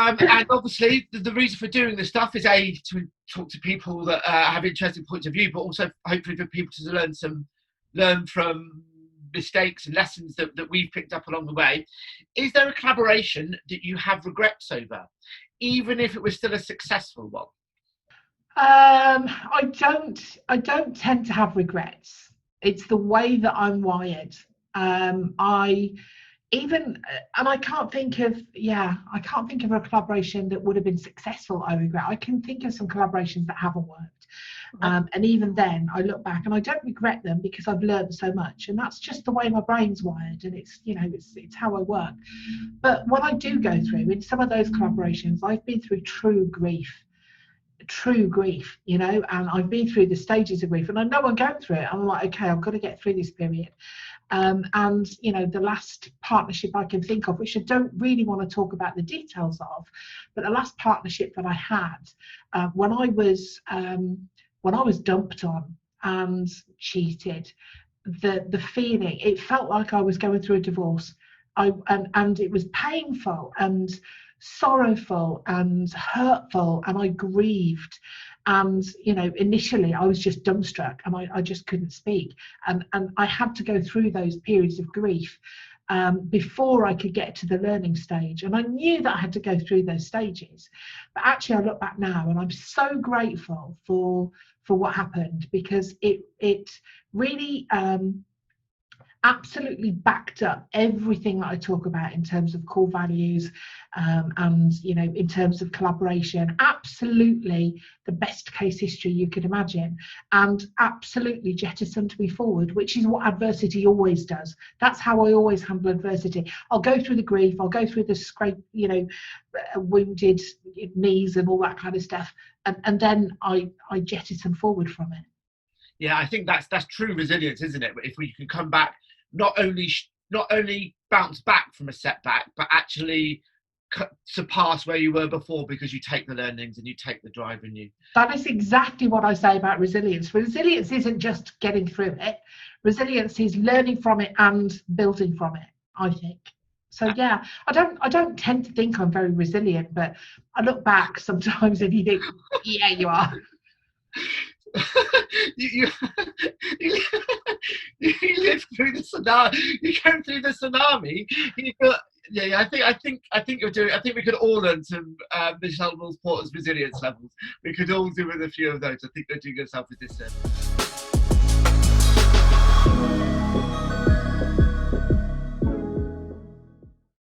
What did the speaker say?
And obviously, the reason for doing this stuff is to talk to people that have interesting points of view, but also hopefully for people to learn from mistakes and lessons that we've picked up along the way. Is there a collaboration that you have regrets over, even if it was still a successful one? I don't tend to have regrets. It's the way that I'm wired. I even and I can't think of a collaboration that would have been successful I regret. I can think of some collaborations that haven't worked, and even then I look back and I don't regret them because I've learned so much, and that's just the way my brain's wired, and it's it's how I work. But what I do go through in some of those collaborations, I've been through true grief, and I've been through the stages of grief, and I know I'm going through it. I'm like, okay, I've got to get through this period. And the last partnership I can think of, which I don't really want to talk about the details of, but the last partnership that I had, when I was dumped on and cheated, the feeling, it felt like I was going through a divorce. And it was painful and sorrowful and hurtful, and I grieved. And initially I was just dumbstruck, and I just couldn't speak, and I had to go through those periods of grief before I could get to the learning stage. And I knew that I had to go through those stages, but actually I look back now and I'm so grateful for what happened, because it really absolutely backed up everything that I talk about in terms of core values, and in terms of collaboration. Absolutely the best case history you could imagine, and absolutely jettisoned me forward, which is what adversity always does. That's how I always handle adversity. I'll go through the grief, I'll go through the scrape, wounded knees and all that kind of stuff, and then I jettison forward from it. Yeah, I think that's true resilience, isn't it? If we can come back, not only bounce back from a setback, but actually surpass where you were before, because you take the learnings and you take the drive in you. That is exactly what I say about resilience. Resilience isn't just getting through it. Resilience is learning from it and building from it, I think. So yeah, I don't tend to think I'm very resilient, but I look back sometimes and you think, yeah, you are. you live through the tsunami. You came through the tsunami. I think you're doing. I think we could all learn some Michelle Mills Porter's resilience levels. We could all do with a few of those. I think you're doing yourself a disservice.